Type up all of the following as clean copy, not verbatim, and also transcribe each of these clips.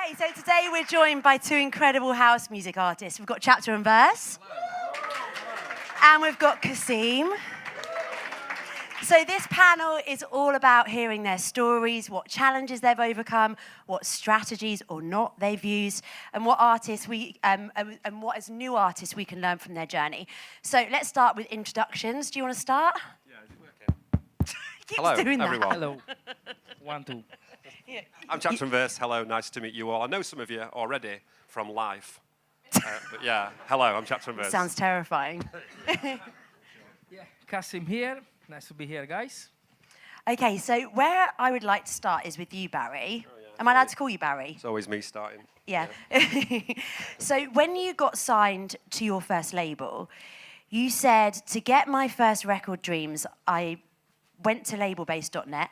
Okay, so today we're joined by two incredible house music artists. We've got Chapter Verse, and we've got CASSIMM. So this panel is all about hearing their stories, what challenges they've overcome, what strategies or not they've used, and what artists and what as new artists we can learn from their journey. So let's start with introductions. Do you want to start? Yeah, is it working? Hello, everyone. Hello. 1, 2. Yeah. I'm Chapter Verse. Hello, nice to meet you all. I know some of you already from live. But yeah, hello, I'm Chapter Verse. Sounds terrifying. Yeah, CASSIMM here. Nice to be here, guys. Okay, so where I would like to start is with you, Barry. Oh, yeah. Am I allowed to call you Barry? It's always me starting. Yeah. So when you got signed to your first label, you said, to get my first record dreams, I went to labelbase.net,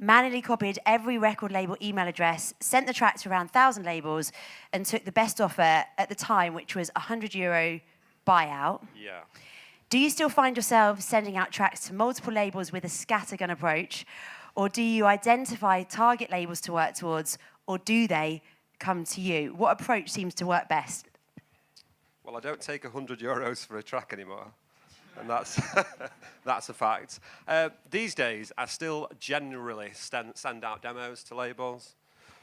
manually copied every record label email address, sent the track to around 1,000 labels, and took the best offer at the time, which was €100 buyout. Yeah. Do you still find yourself sending out tracks to multiple labels with a scattergun approach? Or do you identify target labels to work towards, or do they come to you? What approach seems to work best? Well, I don't take €100 for a track anymore. And that's that's a fact. These days, I still generally send out demos to labels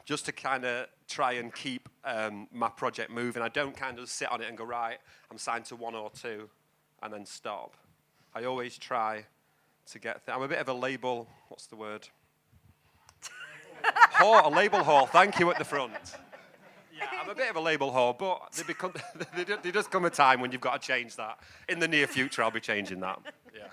just to kind of try and keep my project moving. I don't kind of sit on it and go, right, I'm signed to 1 or 2, and then stop. I always try to get... I'm a bit of a label... What's the word? Whore, a label whore. Thank you at the front. Yeah, I'm a bit of a label whore, but there does come a time when you've got to change that. In the near future, I'll be changing that. Yeah.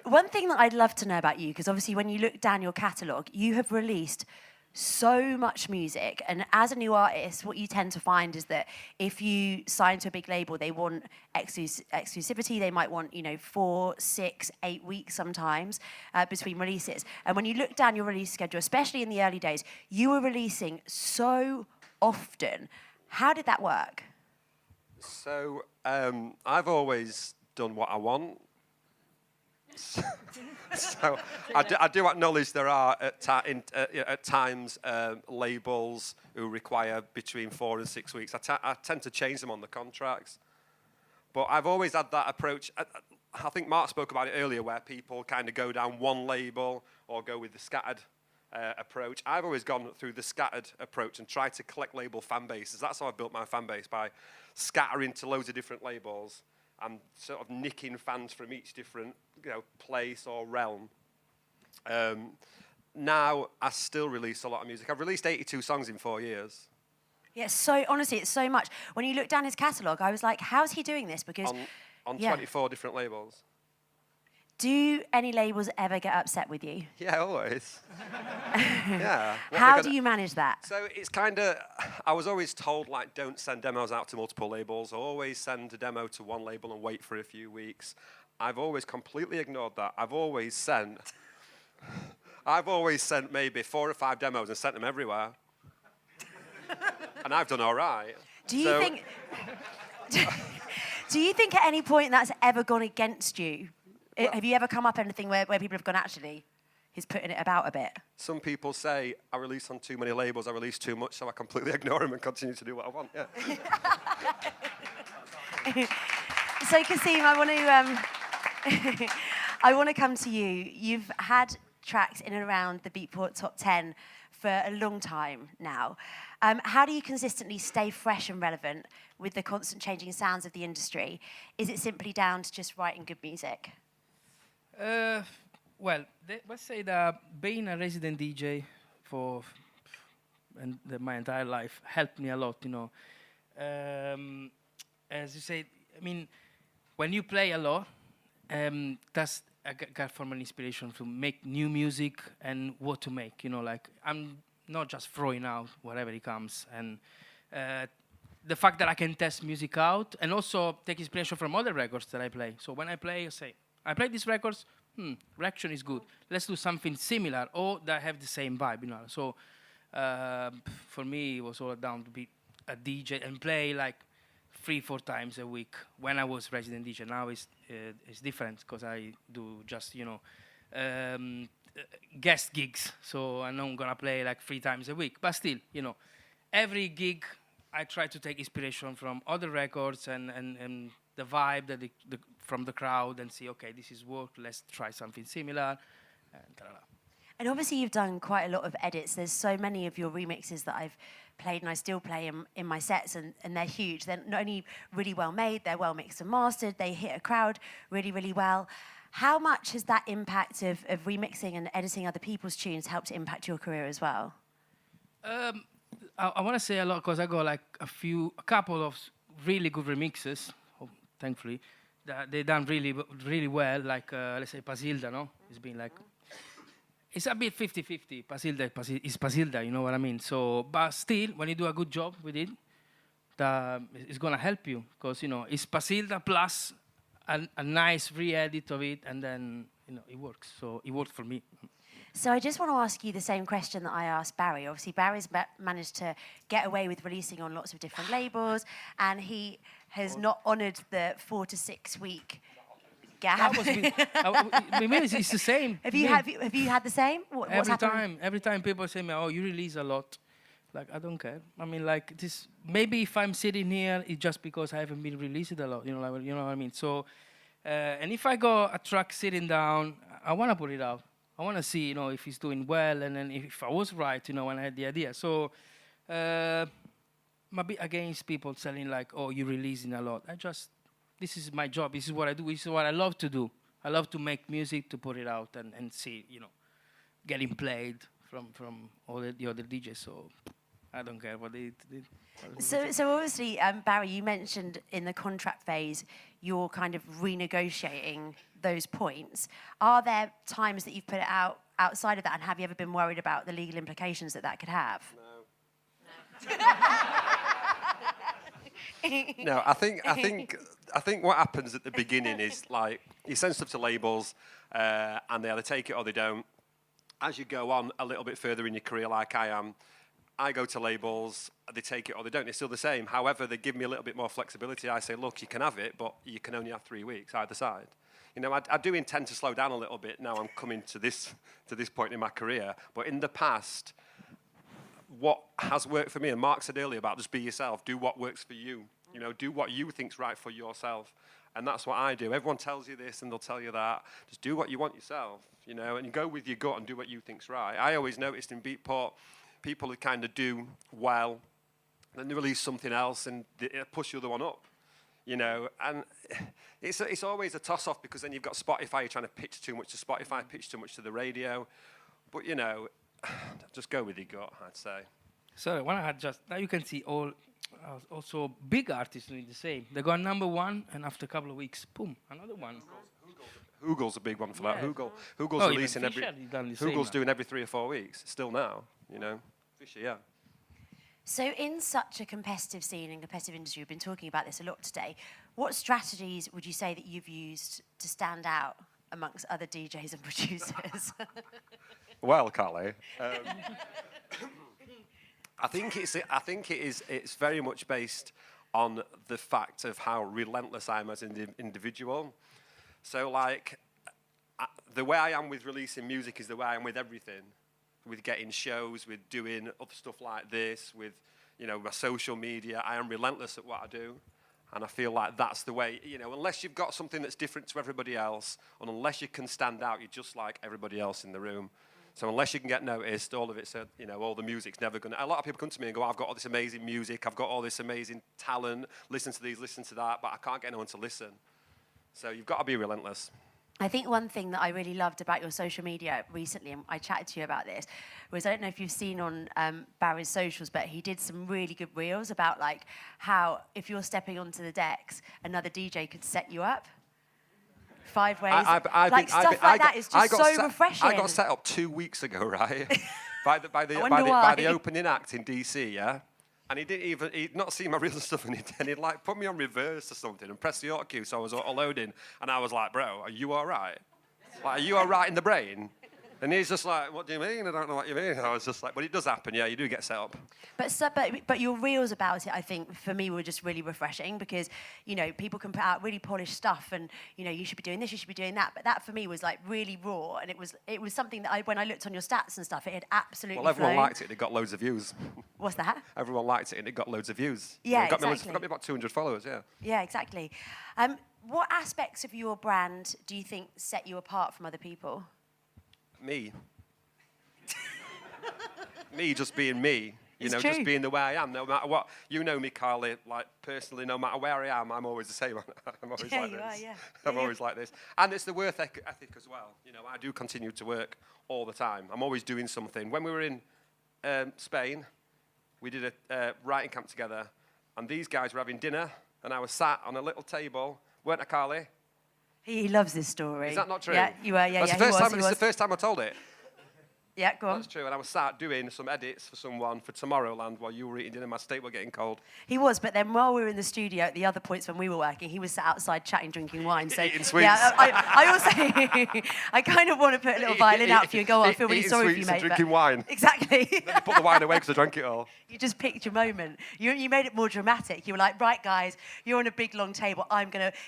One thing that I'd love to know about you, because obviously when you look down your catalogue, you have released so much music. And as a new artist, what you tend to find is that if you sign to a big label, they want exclusivity. They might want, 4, 6, 8 weeks sometimes between releases. And when you look down your release schedule, especially in the early days, you were releasing so often. How did that work? So I've always done what I want. So I do acknowledge there are at times labels who require between 4 and 6 weeks. I tend to change them on the contracts. But I've always had that approach. I think Mark spoke about it earlier, where people kind of go down one label or go with the scattered approach. I've always gone through the scattered approach and tried to collect label fan bases. That's how I built my fan base, by scattering to loads of different labels and sort of nicking fans from each different place or realm. Now, I still release a lot of music. I've released 82 songs in 4 years. Yeah, so honestly, it's so much. When you look down his catalogue, I was like, how's he doing this? Because on 24 different labels. Do any labels ever get upset with you? Yeah, always. Yeah. How do you manage that? So it's kind of, I was always told, don't send demos out to multiple labels. Always send a demo to one label and wait for a few weeks. I've always completely ignored that. I've always sent maybe 4 or 5 demos and sent them everywhere. And I've done all right. Do you think at any point that's ever gone against you? Well, have you ever come up anything where people have gone, actually, he's putting it about a bit? Some people say, I release on too many labels, I release too much, so I completely ignore them and continue to do what I want, yeah. So, CASSIMM, I want to come to you. You've had tracks in and around the Beatport Top 10 for a long time now. How do you consistently stay fresh and relevant with the constant changing sounds of the industry? Is it simply down to just writing good music? Well, let's say that being a resident DJ for my entire life helped me a lot, As you say, when you play a lot, that's I got from an inspiration to make new music and what to make, I'm not just throwing out whatever it comes. And the fact that I can test music out and also take inspiration from other records that I play. So when I play, I say, I play these records, reaction is good. Let's do something similar or that have the same vibe, So for me, it was all down to be a DJ and play 3-4 times a week when I was resident DJ. Now it's different because I do just guest gigs, so I'm not gonna play like 3 times a week. But still, you know, every gig I try to take inspiration from other records and the vibe that from the crowd and see, okay, this is work. Let's try something similar. And ta-da. And obviously you've done quite a lot of edits. There's so many of your remixes that I've played and I still play in my sets, and they're huge. They're not only really well made, they're well mixed and mastered, they hit a crowd really, really well. How much has that impact of remixing and editing other people's tunes helped to impact your career as well? I want to say a lot because I got like a couple of really good remixes, thankfully, that they done really well. Like let's say Pasilda, no? It's been like, it's a bit 50-50. Pasilda is Pasilda, you know what I mean? So, but still, when you do a good job with it, it's gonna help you because you know it's Pasilda plus a nice re-edit of it, and then you know it works. So it worked for me. So I just want to ask you the same question that I asked Barry. Obviously, Barry's managed to get away with releasing on lots of different labels, and he has not honoured the 4 to 6 week gap. It's the same. Have you had the same? What's happened? Every time people say me, oh, you release a lot. Like, I don't care. I mean, like, this, maybe if I'm sitting here, it's just because I haven't been released a lot, you know what I mean? So, and if I got a track sitting down, I want to put it out. I want to see, you know, if he's doing well, and then if I was right, you know, when I had the idea. So, I'm a bit against people telling, like, oh, you're releasing a lot. This is my job. This is what I do. This is what I love to do. I love to make music, to put it out, and see, you know, getting played from all the other DJs. So, I don't care what they did. So obviously, Barry, you mentioned in the contract phase, you're kind of renegotiating those points. Are there times that you've put it out outside of that, and have you ever been worried about the legal implications that could have? No. No, I think what happens at the beginning is like you send stuff to labels, and they either take it or they don't. As you go on a little bit further in your career, like I am, I go to labels, they take it or they don't. It's still the same. However, they give me a little bit more flexibility. I say, look, you can have it, but you can only have 3 weeks either side. You know, I do intend to slow down a little bit now I'm coming to this point in my career. But in the past, what has worked for me, and Mark said earlier about just be yourself, do what works for you. You know, do what you think's right for yourself. And that's what I do. Everyone tells you this and they'll tell you that. Just do what you want yourself, you know, and go with your gut and do what you think's right. I always noticed in Beatport, people who kind of do well, then they release something else and they push the other one up, you know. And it's always a toss-off because then you've got Spotify, you're trying to pitch too much to Spotify, pitch too much to the radio. But, you know, just go with your gut, I'd say. So when I had now you can see also big artists doing the same. They got #1, and after a couple of weeks, boom, another one. Hugel's a big one for that. Hugel's releasing Hugel's doing every 3 or 4 weeks, still now, you know. Fisher, yeah. So in such a competitive scene and competitive industry, we've been talking about this a lot today, what strategies would you say that you've used to stand out amongst other DJs and producers? Well, Carly, I think it's very much based on the fact of how relentless I am as an individual. So, like, the way I am with releasing music is the way I am with everything. With getting shows, with doing other stuff like this, with, you know, my social media. I am relentless at what I do. And I feel like that's the way, you know, unless you've got something that's different to everybody else, and unless you can stand out, you're just like everybody else in the room. So unless you can get noticed, all of it's, you know, all the music's never going to... A lot of people come to me and go, I've got all this amazing music, I've got all this amazing talent, listen to these, listen to that, but I can't get anyone to listen. So you've got to be relentless. I think one thing that I really loved about your social media recently, and I chatted to you about this, was I don't know if you've seen on Barry's socials, but he did some really good reels about like how if you're stepping onto the decks, another DJ could set you up. 5 ways. That is just so refreshing. I got set up 2 weeks ago, right? by the opening act in DC, yeah? And he'd not seen my real stuff, and he'd like put me on reverse or something and press the auto cue, so I was auto-loading, and I was like, bro, are you all right? Like, are you all right in the brain? And he's just like, what do you mean? I don't know what you mean. I was just like, but it does happen, yeah, you do get set up. But your reels about it, I think, for me, were just really refreshing because, you know, people can put out really polished stuff and, you know, you should be doing this, you should be doing that. But that, for me, was, like, really raw. And it was something that when I looked on your stats and stuff, it had absolutely Well, everyone flown. liked it and it got loads of views. What's that? Everyone liked it and it got loads of views. Yeah, it got exactly. got me about 200 followers, yeah. Yeah, exactly. What aspects of your brand do you think set you apart from other people? Me. Me just being me. You It's know, true. just being the way I am, no matter what. You know me, Carly, like, personally, no matter where I am, I'm always the same. I'm always Yeah, like you this. are, yeah. I'm Yeah, always like this. And it's the work ethic as well. You know, I do continue to work all the time. I'm always doing something. When we were in Spain, we did a writing camp together, and these guys were having dinner, and I was sat on a little table, weren't I, Carly? He loves this story. Is that not true? Yeah, you were, yeah, That's yeah, the he first was, time, he it's was. the first time I told it. Yeah, go on. That's true, and I was sat doing some edits for someone for Tomorrowland while you were eating dinner. My steak were getting cold. He was, but then while we were in the studio at the other points when we were working, he was sat outside chatting, drinking wine. So Eating sweets. yeah, I also I kind of want to put a little violin out for you and go, oh, I feel really Eating sorry for you, sweets and mate. drinking but wine. Exactly. Then I put the wine away because I drank it all. You just picked your moment. You made it more dramatic. You were like, right, guys, you're on a big, long table.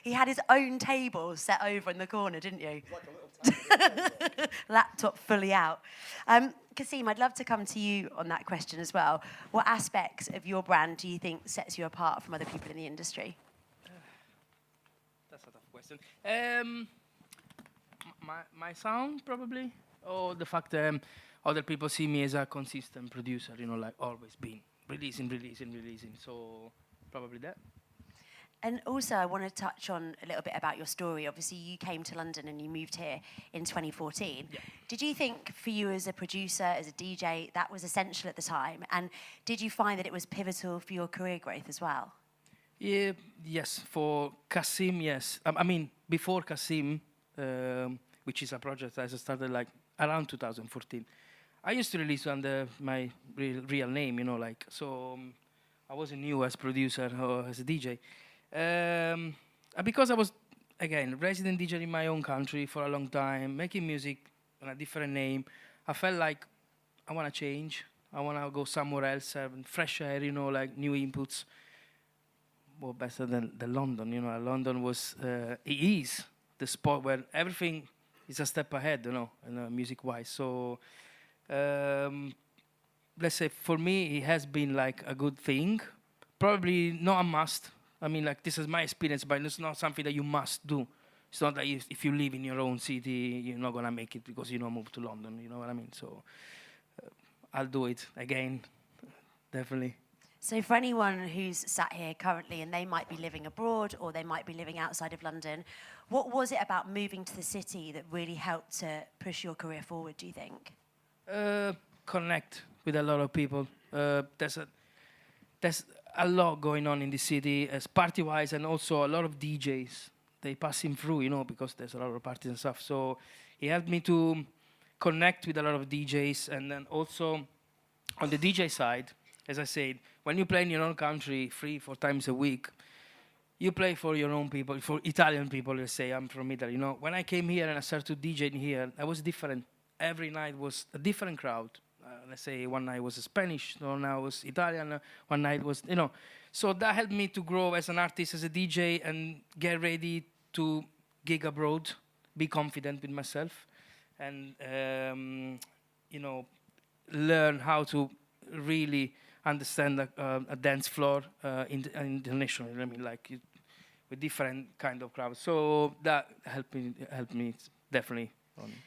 He had his own table set over in the corner, didn't you? Like a little table. Laptop fully out. CASSIMM, I'd love to come to you on that question as well. What aspects of your brand do you think sets you apart from other people in the industry? That's a tough question. My sound, probably, or the fact that other people see me as a consistent producer, you know, like always been releasing. So probably that. And also, I want to touch on a little bit about your story. Obviously, you came to London and you moved here in 2014. Yeah. Did you think for you as a producer, as a DJ, that was essential at the time? And did you find that it was pivotal for your career growth as well? Yeah, yes, for CASSIMM, yes. I mean, before CASSIMM, which is a project that I started like around 2014, I used to release under my real name, you know, like, so I wasn't new as producer or as a DJ. Because I was, again, resident DJ in my own country for a long time, making music on a different name, I felt like I want to change. I want to go somewhere else, have fresh air, you know, like new inputs. Well, better than London, you know. London was, it is the spot where everything is a step ahead, you know, music-wise. So, let's say for me, it has been like a good thing. Probably not a must. I mean, like, this is my experience, but it's not something that you must do. It's not that if you live in your own city, you're not going to make it because you don't move to London, you know what I mean? So I'll do it again, definitely. So for anyone who's sat here currently and they might be living abroad or they might be living outside of London, what was it about moving to the city that really helped to push your career forward, do you think? Connect with a lot of people. There's a lot going on in the city, as party-wise, and also a lot of DJs. They passing through, you know, because there's a lot of parties and stuff. So it helped me to connect with a lot of DJs, and then also on the DJ side, as I said, when you play in your own country 3-4 times a week, you play for your own people, for Italian people, let's say. I'm from Italy, you know. When I came here and I started DJing here, I was different. Every night was a different crowd. Let's say one night was Spanish, one night was Italian, one night was, you know. So that helped me to grow as an artist, as a DJ, and get ready to gig abroad, be confident with myself, and, you know, learn how to really understand a dance floor internationally. I mean, like with different kind of crowds. So that helped me definitely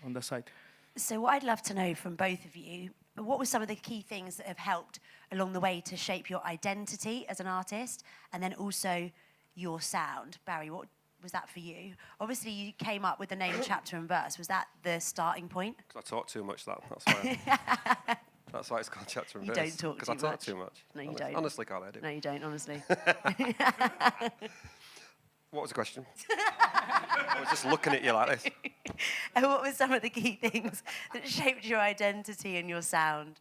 on the side. So what I'd love to know from both of you, what were some of the key things that have helped along the way to shape your identity as an artist and then also your sound? Barry, what was that for you? Obviously, you came up with the name Chapter and Verse. Was that the starting point? Because I talk too much, that's why. That's why it's called Chapter and You Verse. don't talk Because I too talk much. too much. No, you don't. Honestly, Carl, I do. No, you don't, honestly. What was the question? I was just looking at you like this. And what were some of the key things that shaped your identity and your sound?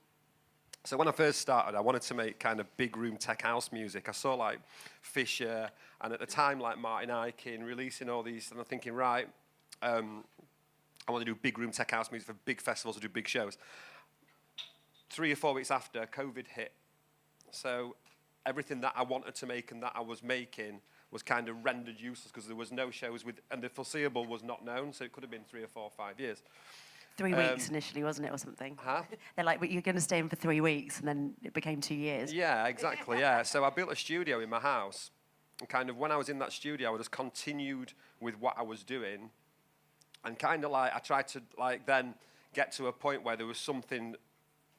So when I first started, I wanted to make kind of big room tech house music. I saw like Fisher, and at the time like Martin Ikin releasing all these, and I'm thinking, right, I want to do big room tech house music for big festivals, or do big shows. 3 or 4 weeks after, COVID hit. So everything that I wanted to make and that I was making was kind of rendered useless because there was no shows and the foreseeable was not known, so it could have been 3 or 4 or 5 years. 3 weeks initially, wasn't it, or something? Huh? They're like, but you're going to stay in for 3 weeks, and then it became 2 years. Yeah, exactly, yeah. So I built a studio in my house, and kind of when I was in that studio, I just continued with what I was doing, and kind of like, I tried to like then get to a point where there was something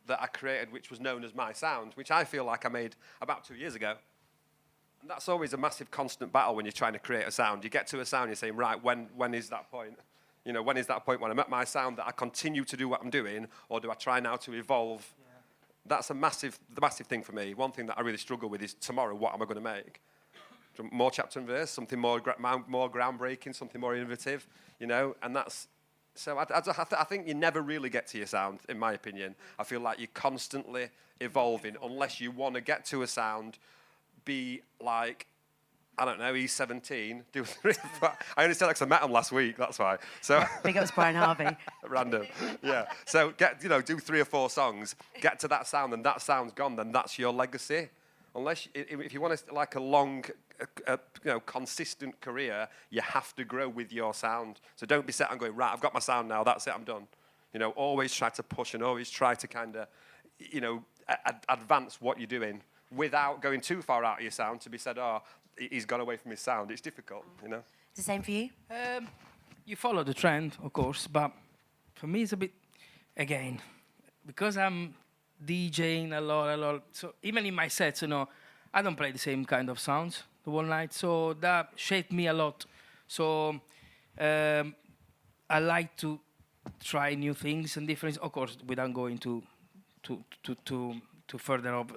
that I created which was known as my sound, which I feel like I made about 2 years ago. And that's always a massive constant battle when you're trying to create a sound. You get to a sound, you're saying, right, when is that point? You know, when is that point when I'm at my sound that I continue to do what I'm doing, or do I try now to evolve? Yeah. That's the massive thing for me. One thing that I really struggle with is tomorrow, what am I going to make? More chapter and verse, something more groundbreaking, something more innovative, you know, and that's... So I think you never really get to your sound, in my opinion. I feel like you're constantly evolving unless you want to get to a sound, be like, I don't know, E17, do 3 or 4. I only said that because I met him last week, that's why. So Big ups Brian Harvey. Random, yeah. So do 3 or 4 songs, get to that sound, and that sound's gone, then that's your legacy. Unless, if you want like a long, consistent career, you have to grow with your sound. So don't be set on going, right, I've got my sound now, that's it, I'm done. You know, always try to push and always try to kind of, advance what you're doing without going too far out of your sound to be said, oh, he's gone away from his sound. It's difficult, you know. It's the same for you? You follow the trend, of course, but for me it's a bit, again, because I'm DJing a lot. So even in my sets, I don't play the same kind of sounds the whole night. So that shaped me a lot. So I like to try new things and different, of course, without going to further of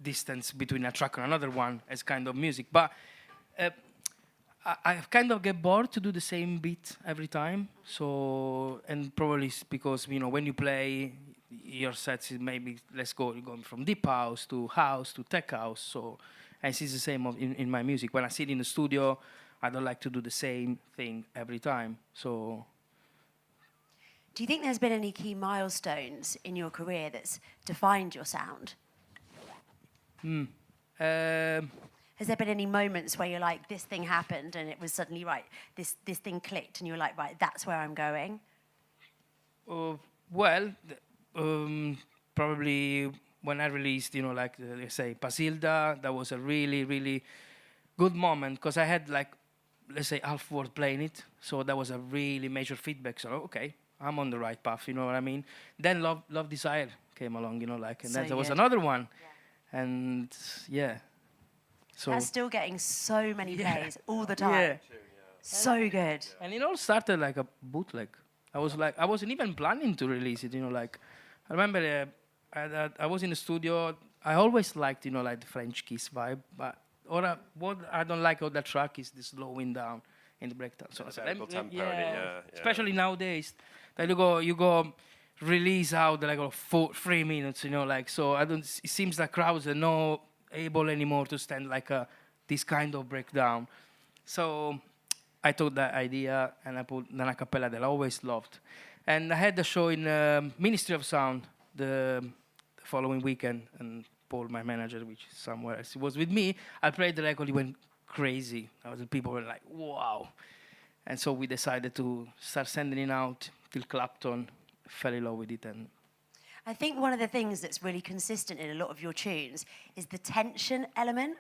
distance between a track and another one as kind of music. But I kind of get bored to do the same beat every time. So, and probably it's because, when you play, your sets is maybe, you're going from deep house to tech house. So, and it's the same in my music. When I sit in the studio, I don't like to do the same thing every time. So, do you think there's been any key milestones in your career that's defined your sound? Has there been any moments where you're like, this thing happened and it was suddenly, right, this thing clicked and you were like, right, that's where I'm going? Probably when I released, let's say, Pasilda, that was a really, really good moment because I had, let's say, half word playing it. So that was a really major feedback. So, okay, I'm on the right path, you know what I mean? Then Love Desire came along, and then there was another one. Yeah. And, yeah. So that's still getting so many plays all the time. Yeah. So good. And it all started like a bootleg. I wasn't even planning to release it, I remember I was in the studio. I always liked, like the French Kiss vibe, but what I don't like on that track is the slowing down in the breakdown. So especially nowadays, that you go release out like 3 minutes, so it seems like crowds are not able anymore to stand like this kind of breakdown. So I took that idea and I put an a cappella that I always loved. And I had the show in Ministry of Sound the following weekend, and Paul, my manager, which is somewhere else, was with me. I played the record, he went crazy. The people were like, wow. And so we decided to start sending it out till Clapton fell in love with it. And I think one of the things that's really consistent in a lot of your tunes is the tension element.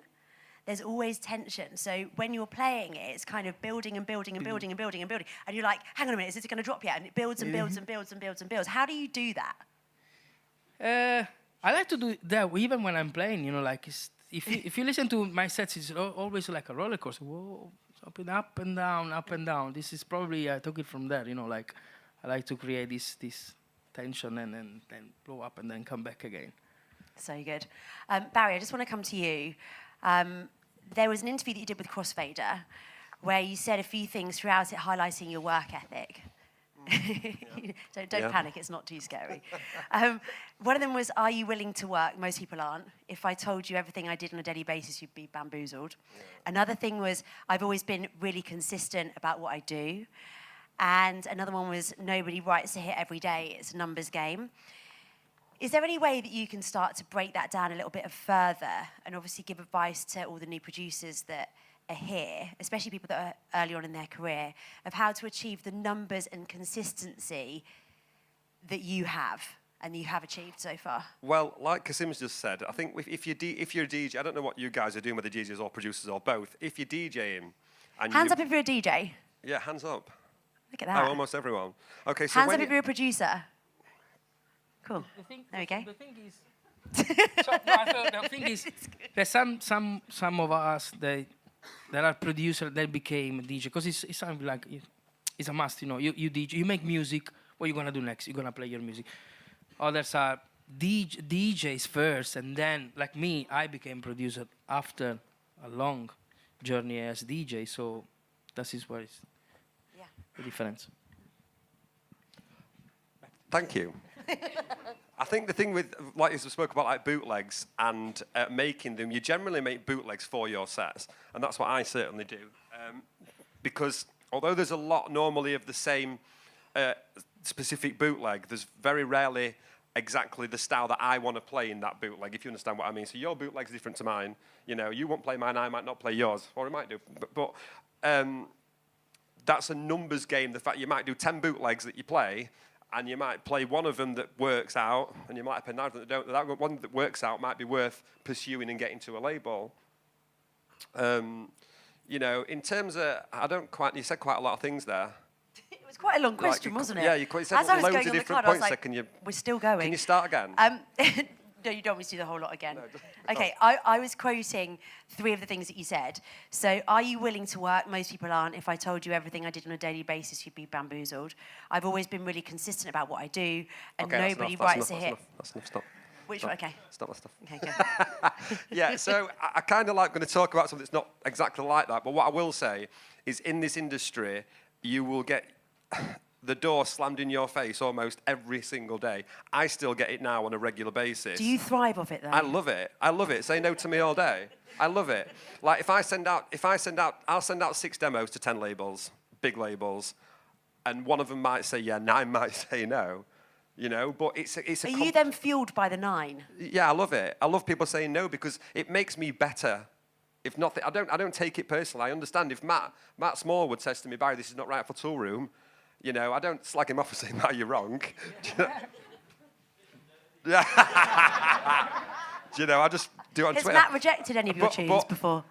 There's always tension. So when you're playing it, it's kind of building and building and building and building and building. And you're like, hang on a minute, is it going to drop yet? And it builds and builds and builds and builds and builds. How do you do that? I like to do that even when I'm playing, if you listen to my sets, it's always like a roller coaster. Whoa, up and down, up and down. This is probably, I took it from there, I like to create this tension and then blow up and then come back again. So good. Barry, I just want to come to you. There was an interview that you did with Crossfader where you said a few things throughout it highlighting your work ethic. Don't panic, it's not too scary. One of them was, are you willing to work? Most people aren't. If I told you everything I did on a daily basis, you'd be bamboozled. Yeah. Another thing was, I've always been really consistent about what I do. and another one was nobody writes a hit every day, it's a numbers game. Is there any way that you can start to break that down a little bit further and obviously give advice to all the new producers that are here, especially people that are early on in their career, of how to achieve the numbers and consistency that you have and you have achieved so far? Well, like CASSIMM's just said, I think if you're a DJ, I don't know what you guys are doing, whether DJs or producers or both. If you're DJing, and Hands up if you're a DJ. Yeah, hands up. Look at that. Oh, almost everyone. Okay, so hands up if you're a producer. Cool. There we go. The thing is, the thing is, there's some of us that are producers that became a DJ because it's something like it's a must. You know, you DJ, you make music. What you gonna do next? You're gonna play your music. Others are DJs first, and then, like me, I became producer after a long journey as DJ. So that is what is the difference. Thank you. I think the thing with, like you spoke about, like bootlegs and making them, you generally make bootlegs for your sets, and that's what I certainly do. Because although there's a lot normally of the same specific bootleg, there's very rarely exactly the style that I want to play in that bootleg, if you understand what I mean. So your bootleg's different to mine. You know, you won't play mine, I might not play yours, or I might do. But that's a numbers game. The fact you might do 10 bootlegs that you play, and you might play one of them that works out, and you might play 9 that don't. That one that works out might be worth pursuing and getting to a label. You know, in terms of, you said quite a lot of things there. It was quite a long question, wasn't it? Yeah, you said As I was loads going of on the different card, I was points. like, we're still going. Can you start again? No, you don't want me to do the whole lot again. No, Okay, I was quoting 3 of the things that you said. So, are you willing to work? Most people aren't. If I told you everything I did on a daily basis, you'd be bamboozled. I've always been really consistent about what I do, and nobody writes a hit. That's enough, stop. Which one? Okay. Stop that stuff. Okay, go. Yeah, so I kind of like going to talk about something that's not exactly like that, but what I will say is in this industry, you will get the door slammed in your face almost every single day. I still get it now on a regular basis. Do you thrive off it, though? I love it. I love it. Say no to me all day. I love it. Like I'll send out 6 demos to 10 labels, big labels, and one of them might say yeah, 9 might say no. You know, but it's a. Are you then fueled by the 9? Yeah, I love it. I love people saying no because it makes me better. If nothing, I don't take it personally. I understand if Matt Smallwood says to me, Barry, this is not right for Toolroom, you know, I don't slag him off and say, Matt, you're wrong. Yeah. Do you know, I just do it on Has Twitter. Matt rejected any of your tunes before?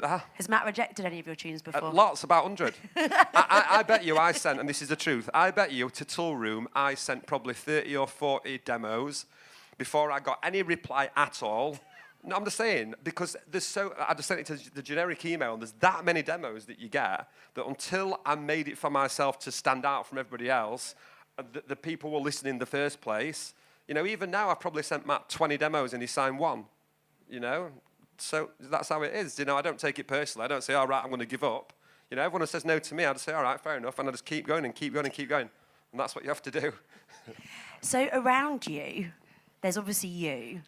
Has Matt rejected any of your tunes before? Lots, about 100. I bet you I sent, and this is the truth, I bet you to Toolroom I sent probably 30 or 40 demos before I got any reply at all. No, I'm just saying, because I just sent it to the generic email, and there's that many demos that you get, that until I made it for myself to stand out from everybody else, the people will listen in the first place. You know, even now I've probably sent Matt 20 demos and he signed 1, you know? So that's how it is. You know, I don't take it personally. I don't say, all right, I'm going to give up. You know, everyone who says no to me, I just say, all right, fair enough, and I just keep going and keep going and keep going. And that's what you have to do. So around you, there's obviously you.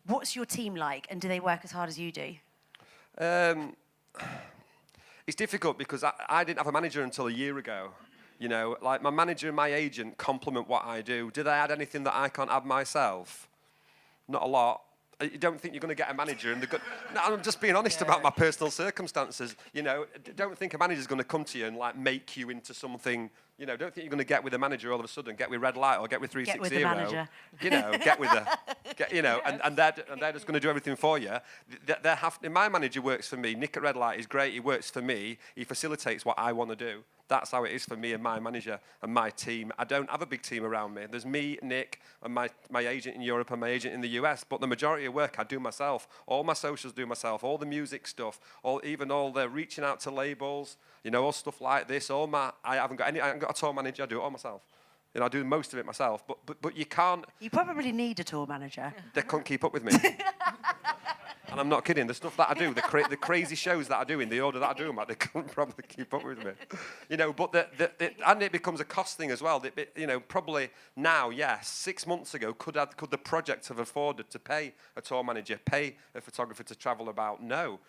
What's your team like, and do they work as hard as you do? It's difficult because I didn't have a manager until a year ago. You know, like my manager and my agent complement what I do. Do they add anything that I can't add myself? Not a lot. You don't think you're going to get a manager and no, I'm just being honest about my personal circumstances. You know, don't think a manager's going to come to you and like make you into something. You know, don't think you're going to get with a manager all of a sudden, get with Red Light or get with 360. Get with the manager. You know, you know, and they're just going to do everything for you. My manager works for me. Nick at Red Light is great. He works for me. He facilitates what I want to do. That's how it is for me and my manager and my team. I don't have a big team around me. There's me, Nick, and my agent in Europe and my agent in the US, but the majority of work I do myself. All my socials do myself, all the music stuff, even all the reaching out to labels, you know, all stuff like this. I haven't got a tour manager, I do it all myself. You know, I do most of it myself, but you can't... You probably need a tour manager. They can't keep up with me. And I'm not kidding. The stuff that I do, the crazy shows that I do in the order that I do them, they couldn't probably keep up with me. But and it becomes a cost thing as well. Probably now, yes, 6 months ago, could the project have afforded to pay a tour manager, pay a photographer to travel about? No.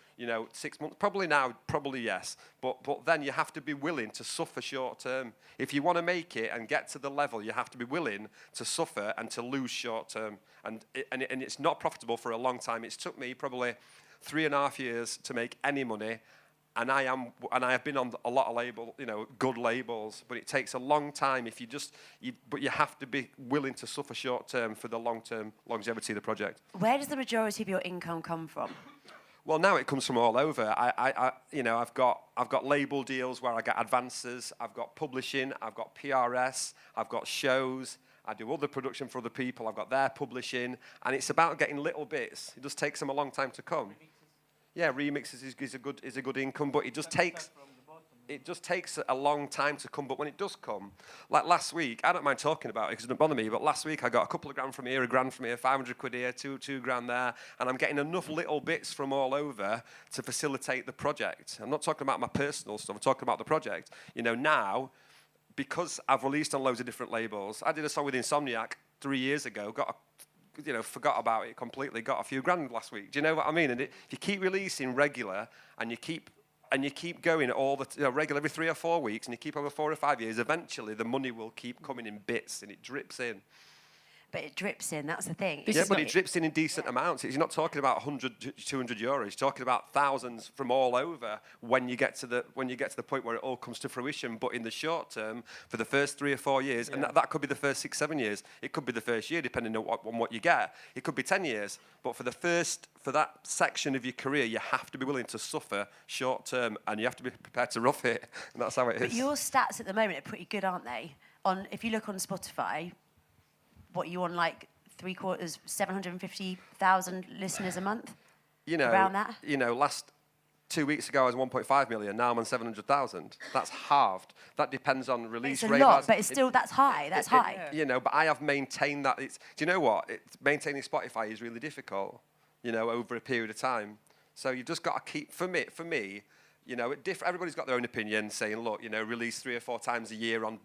6 months, probably now, probably yes. But then you have to be willing to suffer short term. If you want to make it and get to the level, you have to be willing to suffer and to lose short term. And it's not profitable for a long time. It's took me probably 3.5 years to make any money, and I have been on a lot of good labels, but it takes a long time but you have to be willing to suffer short term for the long term longevity of the project. Where does the majority of your income come from? Well, now it comes from all over. I've got label deals where I get advances. I've got publishing. I've got PRS. I've got shows. I do other production for other people. I've got their publishing, and it's about getting little bits. It just takes them a long time to come. Yeah, remixes is a good income, but it just takes a long time to come. But when it does come, like last week, I don't mind talking about it because it doesn't bother me. But last week I got a couple of grand from here, a grand from here, 500 quid here, two grand there, and I'm getting enough little bits from all over to facilitate the project. I'm not talking about my personal stuff. I'm talking about the project. Now, because I've released on loads of different labels, I did a song with Insomniac 3 years ago, forgot about it completely, got a few grand last week. Do you know what I mean? And if you keep releasing regular and you keep going regular every 3 or 4 weeks and you keep over 4 or 5 years, eventually the money will keep coming in bits and it drips in. But it drips in, that's the thing. Yeah, but it drips in decent amounts. You're not talking about 100, 200 euros. You're talking about thousands from all over when you get to the point where it all comes to fruition. But in the short term, for the first 3 or 4 years, and that could be the first 6, 7 years. It could be the first year, depending on what you get. It could be 10 years. But for that section of your career, you have to be willing to suffer short term, and you have to be prepared to rough it. And that's how it is. But your stats at the moment are pretty good, aren't they? If you look on Spotify, what you on like 750,000 listeners a month? Around that? Last 2 weeks ago I was 1.5 million. Now I'm on 700,000. That's halved. That depends on release rate. It's a lot, but it's still that's high. That's high. But I have maintained that. Do you know what? Maintaining Spotify is really difficult. Over a period of time. So you've just got to keep. For me. Everybody's got their own opinion, saying, look, release 3 or 4 times a year on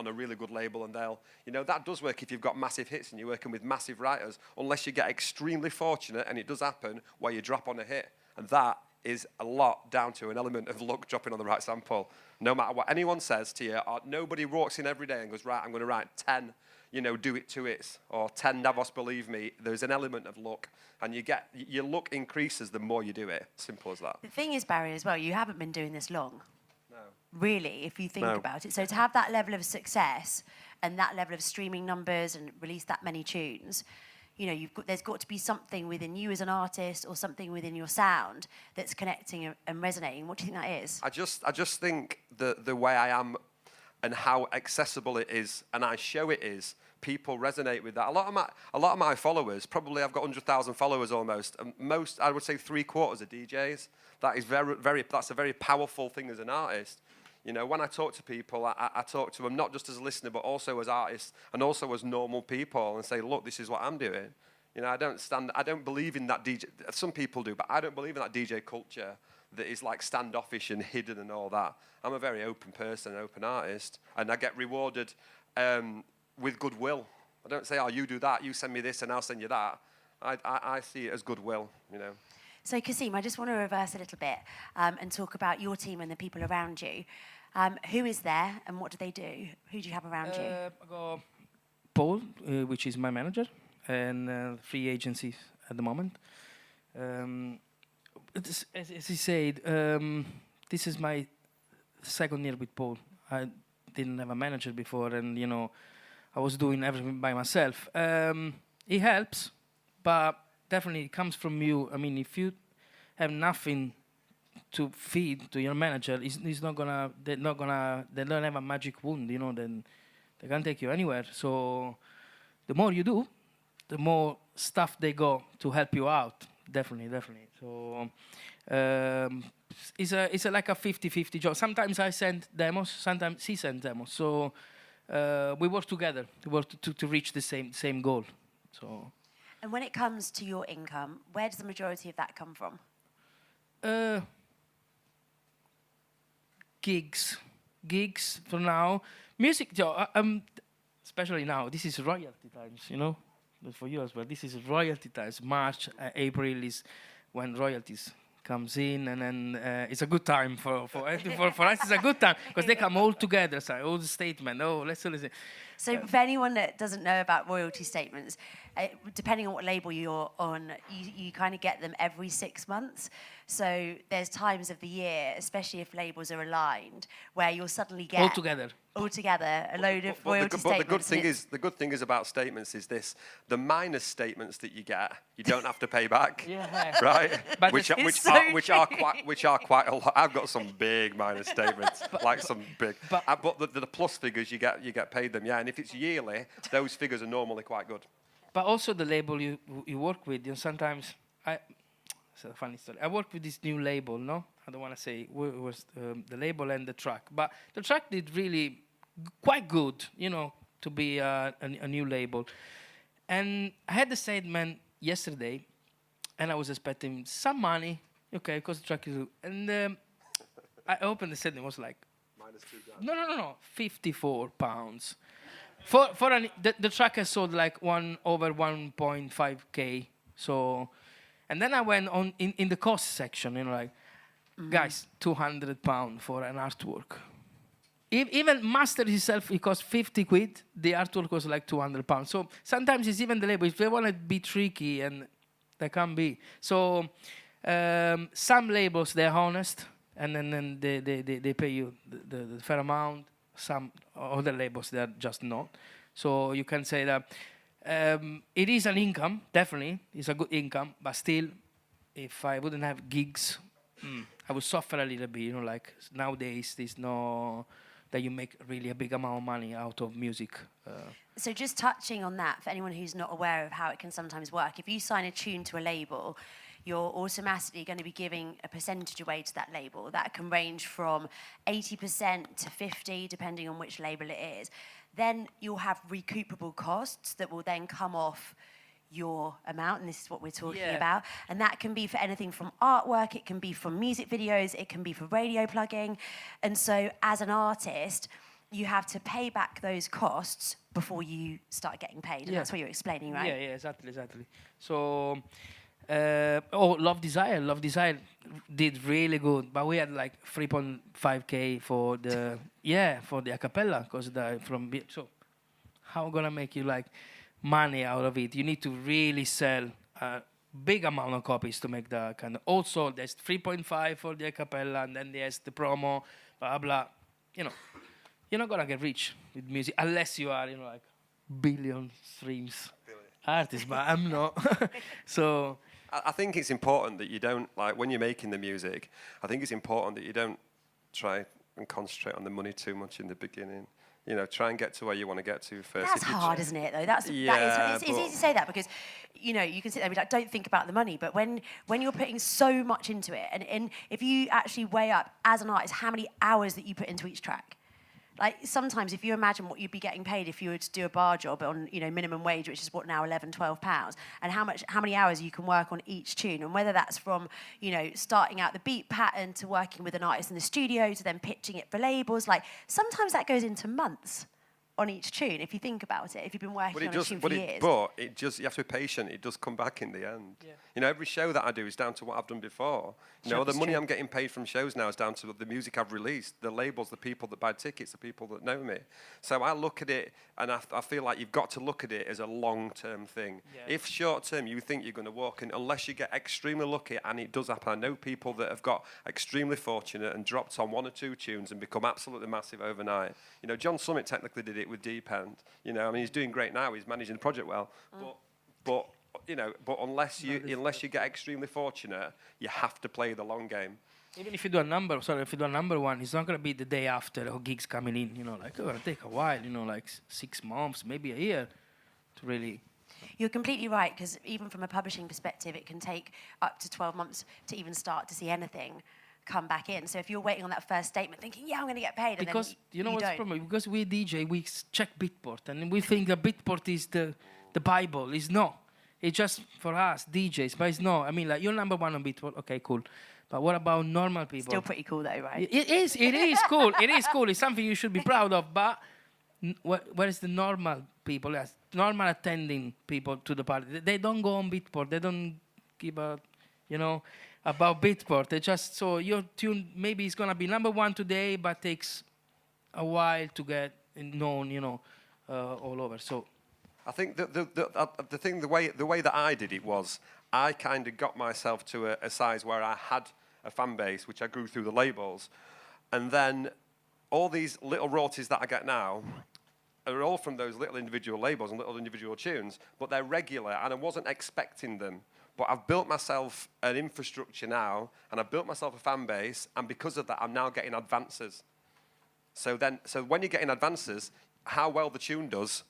a really good label, and that does work if you've got massive hits and you're working with massive writers, unless you get extremely fortunate, and it does happen, where you drop on a hit. And that is a lot down to an element of luck dropping on the right sample. No matter what anyone says to you, nobody walks in every day and goes, right, I'm going to write 10, do it to it, or 10 Davos Believe Me. There's an element of luck, and your luck increases the more you do it. Simple as that. The thing is, Barry, as well, you haven't been doing this long. No. Really, if you think about it. So to have that level of success and that level of streaming numbers and release that many tunes, there's got to be something within you as an artist or something within your sound that's connecting and resonating. What do you think that is? I just think the way I am and how accessible it is, and I show it is, people resonate with that. A lot of my followers, probably I've got 100,000 followers almost. Most, I would say 3/4 are DJs. That is that's a very powerful thing as an artist. When I talk to people, I talk to them not just as a listener, but also as artists and also as normal people, and say, look, this is what I'm doing. I don't believe in that DJ. Some people do, but I don't believe in that DJ culture that is like standoffish and hidden and all that. I'm a very open person, an open artist, and I get rewarded with goodwill. I don't say, oh, you do that, you send me this, and I'll send you that. I see it as goodwill, So, CASSIMM, I just want to reverse a little bit and talk about your team and the people around you. Who is there, and what do they do? Who do you have around you? I got Paul, which is my manager, and 3 agencies at the moment. As he said, this is my second year with Paul. I didn't have a manager before, and I was doing everything by myself. It helps, but definitely it comes from you. I mean, if you have nothing to feed to your manager, they don't have a magic wand, then they can't take you anywhere. So the more you do, the more stuff they go to help you out. Definitely. So it's like a 50-50 job. Sometimes I send demos, sometimes he sends demos. So we work together to reach the same goal. So. And when it comes to your income, where does the majority of that come from? Gigs for now. Music, especially now, this is royalty times, you know, for you as well. This is royalty times. March, April is when royalties comes in, and then it's a good time for us. It's a good time because they come all together. So all the statement. Oh, let's listen. So for anyone that doesn't know about royalty statements, depending on what label you're on, you kind of get them every 6 months. So there's times of the year, especially if labels are aligned, where you'll suddenly get All together a load of royalty statements. The good thing is about statements is this: the minus statements that you get, you don't have to pay back. Yeah. Right? But which are quite a lot. I've got some big minus statements, like some big. But the plus figures you get paid them. Yeah, and if it's yearly, those figures are normally quite good. But also the label you work with, you know, sometimes it's a funny story. I worked with this new label, no? I don't want to say it was the label and the track. But the track did really quite good, you know, to be a new label. And I had the statement yesterday, and I was expecting some money, okay, because the track is good. And I opened the statement, it was like, -2 grand. no, £54. The track has sold like over 1.5k. So, and then I went on in the cost section, you know, like, guys, £200 for an artwork. Even master itself, it costs 50 quid. The artwork was like £200. So sometimes it's even the label. If they want to be tricky, and they can be. So some labels, they're honest, and then they pay you the fair amount. Some other labels, they're just not. So you can say that it is an income, definitely. It's a good income, but still, if I wouldn't have gigs, I would suffer a little bit. You know, like nowadays, there's no that you make really a big amount of money out of music. So just touching on that, for anyone who's not aware of how it can sometimes work, if you sign a tune to a label, you're automatically going to be giving a percentage away to that label. That can range from 80% to 50%, depending on which label it is. Then you'll have recoupable costs that will then come off your amount, and this is what we're talking about. And that can be for anything from artwork, it can be from music videos, it can be for radio plugging. And so as an artist, you have to pay back those costs before you start getting paid. And that's what you're explaining, right? Yeah, exactly. So, Love Desire did really good, but we had like 3.5k for the for the a cappella, because so how gonna make you like money out of it? You need to really sell a big amount of copies to make the kind of. Also, there's 3.5 for the a cappella, and then there's the promo, blah blah. You know, you're not gonna get rich with music unless you are, you know, like billion streams artist, but I'm not. So I think it's important that you don't, like, when you're making the music, I think it's important that you don't try and concentrate on the money too much in the beginning. You know, try and get to where you want to get to first. That's hard, isn't it, though? It's easy to say that because, you know, you can sit there and be like, don't think about the money. But when you're putting so much into it, and if you actually weigh up, as an artist, how many hours that you put into each track, like sometimes if you imagine what you'd be getting paid if you were to do a bar job on, you know, minimum wage, which is what now, £11-12, and how many hours you can work on each tune, and whether that's from, you know, starting out the beat pattern to working with an artist in the studio to then pitching it for labels, like sometimes that goes into months on each tune, if you think about it, if you've been working on a tune for years. But you have to be patient. It does come back in the end. Yeah. You know, every show that I do is down to what I've done before. You know, the money I'm getting paid from shows now is down to the music I've released, the labels, the people that buy tickets, the people that know me. So I look at it, and I feel like you've got to look at it as a long-term thing. Yeah. If short-term you think you're going to walk in, unless you get extremely lucky, and it does happen. I know people that have got extremely fortunate and dropped on 1 or 2 tunes and become absolutely massive overnight. You know, John Summit technically did it with Deep End. You know, I mean, he's doing great now. He's managing the project well. But you know, unless you get extremely fortunate, you have to play the long game. Even if you do a number one, it's not going to be the day after or gigs coming in. You know, like it's going to take a while. You know, like 6 months, maybe a year, to really. You're completely right, because even from a publishing perspective, it can take up to 12 months to even start to see anything come back in. So if you're waiting on that first statement thinking, yeah, I'm going to get paid, because and then you know what's the problem? Because we DJ, we check Beatport, and we think that Beatport is the Bible. It's not. It's just for us DJs, but it's not. I mean, like you're number one on Beatport. Okay, cool. But what about normal people? Still pretty cool though, right? It is. It is cool. It is cool. It's something you should be proud of. But where is the normal people? Yes, normal attending people to the party. They don't go on Beatport. They don't give a, about Beatport. They just so your tune maybe it's gonna be number one today, but takes a while to get known. All over. So. I think the way that I did it was I kind of got myself to a size where I had a fan base, which I grew through the labels, and then all these little royalties that I get now are all from those little individual labels and little individual tunes, but they're regular, and I wasn't expecting them. But I've built myself an infrastructure now, and I've built myself a fan base, and because of that, I'm now getting advances. So when you're getting advances, how well the tune does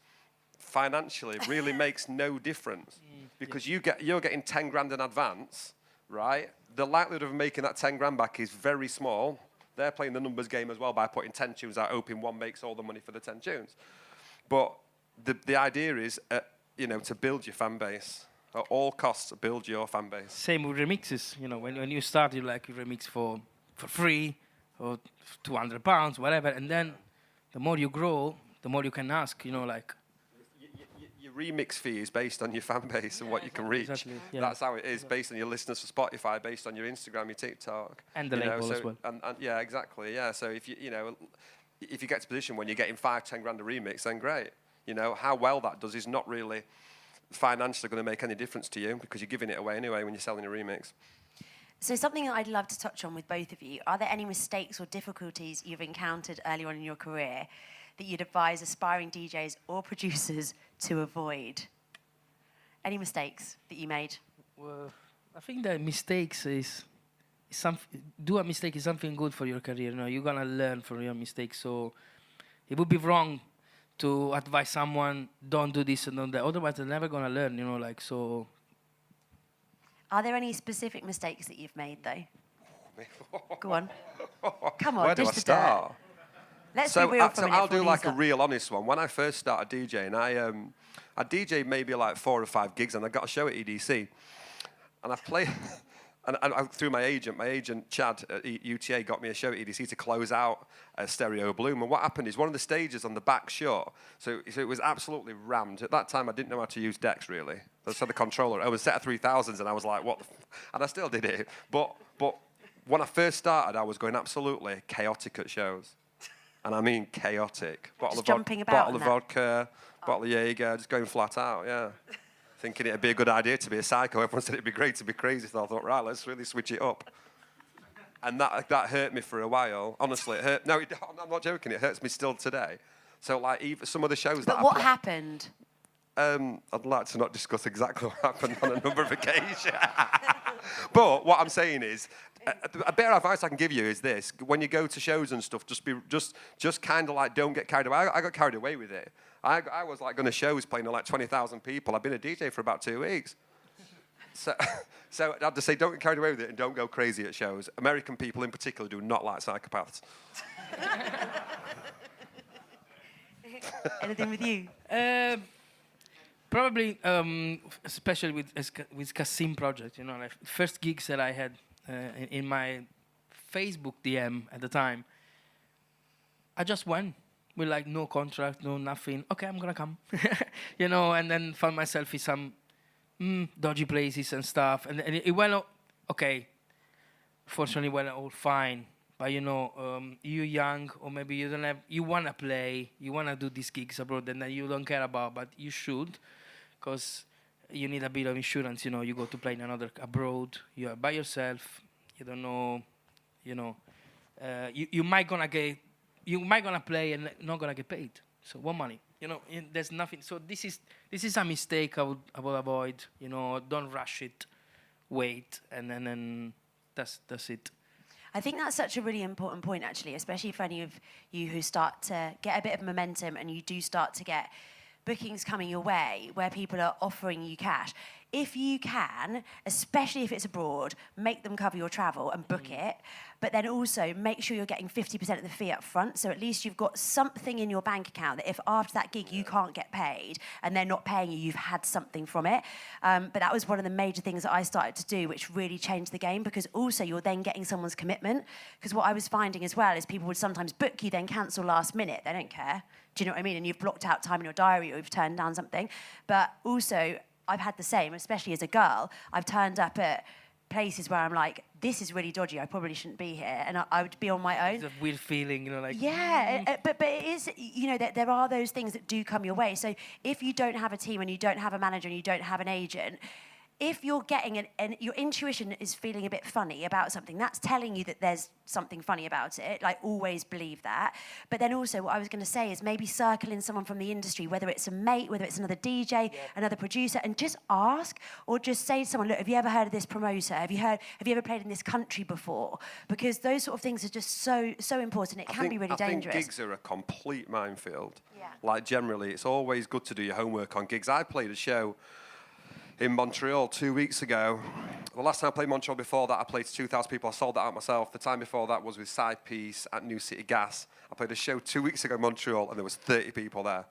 financially really makes no difference because you're getting 10 grand in advance, right? The likelihood of making that 10 grand back is very small. They're playing the numbers game as well by putting 10 tunes out, hoping one makes all the money for the 10 tunes. But the idea is, to build your fan base. At all costs, build your fan base. Same with remixes. When you start, you remix for free or £200, whatever. And then the more you grow, the more you can ask, Your remix fee is based on your fan base and what you can reach. Exactly, yeah. That's how it is, based on your listeners for Spotify, based on your Instagram, your TikTok. And the label as well. And yeah, exactly, yeah. So if you get to a position when you're getting 5-10 grand a remix, then great. How well that does is not really financially going to make any difference to you because you're giving it away anyway when you're selling a remix. So something that I'd love to touch on with both of you, are there any mistakes or difficulties you've encountered early on in your career that you'd advise aspiring DJs or producers to avoid? Any mistakes that you made? Well, I think that mistakes do a mistake is something good for your career. You're gonna learn from your mistakes. So it would be wrong to advise someone don't do this and don't that. Otherwise, they're never gonna learn. So. Are there any specific mistakes that you've made though? Go on. Come on, Where do I dish the start? dirt. Let's be real for a minute. I'll do like a real honest one. When I first started DJing, I DJed maybe like 4 or 5 gigs, and I got a show at EDC, and I've played. And through my agent Chad at UTA got me a show at EDC to close out Stereo Bloom. And what happened is one of the stages on the back shore, so it was absolutely rammed. At that time, I didn't know how to use decks, really. I just had the controller. I was set at 3000s, and I was like, what? And I still did it. But when I first started, I was going absolutely chaotic at shows. And I mean chaotic. Bottle of vodka, bottle of Jaeger, just going flat out, yeah. Thinking it'd be a good idea to be a psycho. Everyone said it'd be great to be crazy. So I thought, right, let's really switch it up. And that hurt me for a while. Honestly, it hurt. No, I'm not joking. It hurts me still today. So, like, even some of the shows But what happened? I'd like to not discuss exactly what happened on a number of occasions. But what I'm saying is, a bit of advice I can give you is this: when you go to shows and stuff, just kind of like don't get carried away. I got carried away with it. I was like going to shows playing to like 20,000 people. I've been a DJ for about 2 weeks. So I'd have to say, don't get carried away with it and don't go crazy at shows. American people in particular do not like psychopaths. Anything with you? Probably, especially with CASSIMM project, like first gigs that I had in my Facebook DM at the time, I just went with like no contract, no nothing. Okay, I'm gonna come, and then found myself in some dodgy places and stuff, and it went okay. Fortunately, went all fine. But you're young, or maybe you don't have. You wanna play, you wanna do these gigs abroad, and then you don't care about, but you should, because you need a bit of insurance. You go to play in another abroad. You are by yourself. You don't know. You might gonna play and not gonna get paid. So what money? There's nothing. So this is a mistake I would avoid. Don't rush it. Wait, and then that's it. I think that's such a really important point, actually, especially for any of you who start to get a bit of momentum and you do start to get bookings coming your way where people are offering you cash. if you can, especially if it's abroad, make them cover your travel and book it. But then also make sure you're getting 50% of the fee up front. So at least you've got something in your bank account that if after that gig you can't get paid and they're not paying you, you've had something from it. But that was one of the major things that I started to do, which really changed the game, because also you're then getting someone's commitment. Because what I was finding as well is people would sometimes book you, then cancel last minute. They don't care. Do you know what I mean? And you've blocked out time in your diary or you've turned down something. But also, I've had the same, especially as a girl. I've turned up at places where I'm like, this is really dodgy, I probably shouldn't be here, and I would be on my own. It's a weird feeling, like... Yeah, but it is, there are those things that do come your way. So if you don't have a team and you don't have a manager and you don't have an agent, if you're getting and your intuition is feeling a bit funny about something, that's telling you that there's something funny about it. Like, always believe that. But then also what I was going to say is maybe circle in someone from the industry, whether it's a mate, whether it's another DJ, another producer, and just ask, or just say to someone, look, have you ever heard of this promoter? Have you ever played in this country before? Because those sort of things are just so important. It can be really dangerous. I think gigs are a complete minefield. Yeah. Like, generally, it's always good to do your homework on gigs. I played a show in Montreal 2 weeks ago. The last time I played Montreal before that, I played to 2,000 people. I sold that out myself. The time before that was with Side Piece at New City Gas. I played a show 2 weeks ago in Montreal, and there was 30 people there.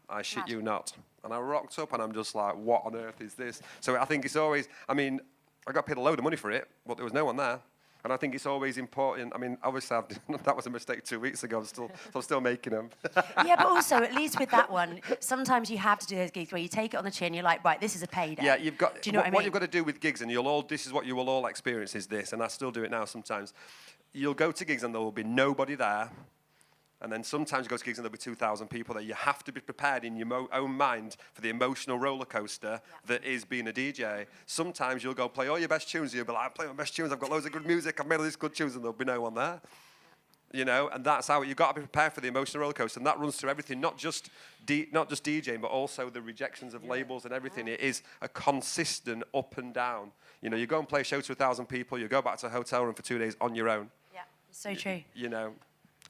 I shit you not. And I rocked up, and I'm just like, what on earth is this? So I think it's always, I got paid a load of money for it, but there was no one there. And I think it's always important. Obviously, that was a mistake 2 weeks ago. I'm still making them. Yeah, but also, at least with that one, sometimes you have to do those gigs where you take it on the chin. You're like, right, this is a payday. Yeah, you've got. Do you know what I mean? What you've got to do with gigs, and this is what you will all experience, is this, and I still do it now sometimes. You'll go to gigs and there will be nobody there. And then sometimes you go to gigs and there'll be 2,000 people there. You have to be prepared in your own mind for the emotional roller coaster that is being a DJ. Sometimes you'll go play all your best tunes. You'll be like, I play my best tunes. I've got loads of good music. I've made all these good tunes, and there'll be no one there. And that's how you've got to be prepared for the emotional roller coaster. And that runs through everything, not just DJing, but also the rejections of labels and everything. It is a consistent up and down. You go and play a show to 1,000 people. You go back to a hotel room for 2 days on your own. Yeah, so true.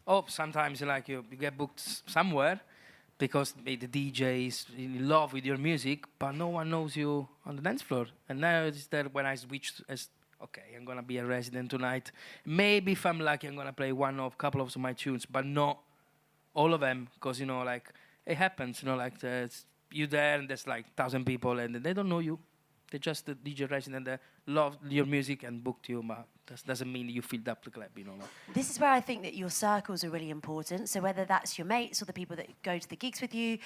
Oh, sometimes you get booked somewhere because the DJ is in love with your music, but no one knows you on the dance floor. And now it's that when I switch as, okay, I'm going to be a resident tonight. Maybe if I'm lucky, I'm going to play couple of my tunes, but not all of them, because, it happens, you there and there's 1,000 people and they don't know you. They're just the DJ resident that love your music and booked you, but that doesn't mean you filled up the club, This is where I think that your circles are really important. So whether that's your mates or the people that go to the gigs with you,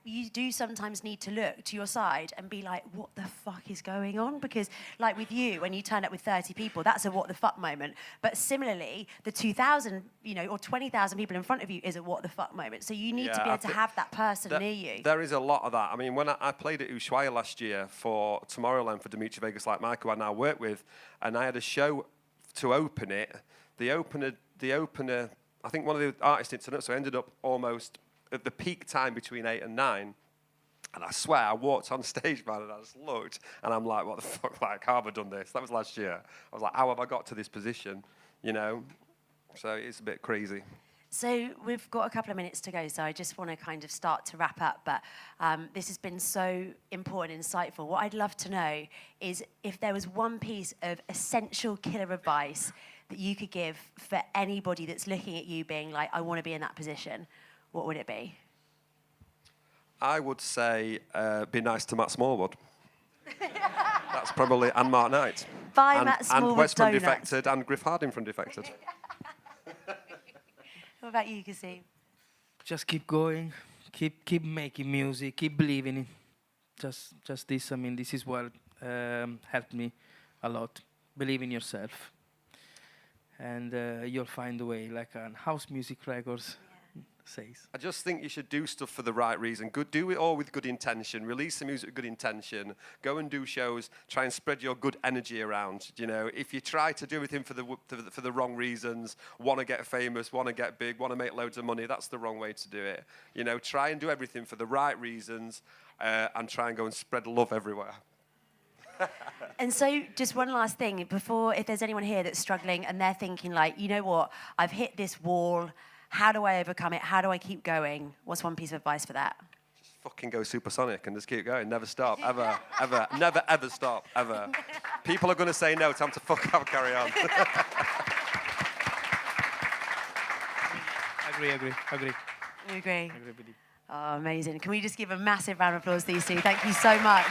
you do sometimes need to look to your side and be like, what the fuck is going on? Because with you, when you turn up with 30 people, that's a what the fuck moment. But similarly, the 2,000, or 20,000 people in front of you is a what the fuck moment. So you need to be able to have that person near you. There is a lot of that. When I played at Ushuaia last year for Tomorrowland for Dimitri Vegas Like Mike, who I now work with, and I had a show to open it. The opener, I think one of the artists didn't turn up, so I ended up almost at the peak time between 8 and 9. And I swear, I walked on stage, man, and I just looked, and I'm like, what the fuck, how have I done this? That was last year. I was like, how have I got to this position, So it's a bit crazy. So we've got a couple of minutes to go, so I just want to kind of start to wrap up, but this has been so important and insightful. What I'd love to know is if there was one piece of essential killer advice that you could give for anybody that's looking at you being like, I want to be in that position, what would it be? I would say be nice to Matt Smallwood. That's probably, and Mark Knight. Buy Matt Smallwood and Wes from donuts. Defected, and Griff Harding from Defected. What about you, Kassim? Just keep going, keep making music, keep believing in. Just this. This is what helped me a lot. Believe in yourself, and you'll find a way. Like on house music records says. I just think you should do stuff for the right reason. Do it all with good intention. Release the music with good intention. Go and do shows. Try and spread your good energy around. If you try to do everything for the wrong reasons, want to get famous, want to get big, want to make loads of money, that's the wrong way to do it. Try and do everything for the right reasons, and try and go and spread love everywhere. And so just one last thing before, if there's anyone here that's struggling and they're thinking you know what, I've hit this wall. How do I overcome it? How do I keep going? What's one piece of advice for that? Just fucking go supersonic and just keep going. Never stop, ever, ever, never, ever stop, ever. People are going to say no, time to fuck off, carry on. Agree. You agree? Agree with you. Oh, amazing. Can we just give a massive round of applause to these two? Thank you so much.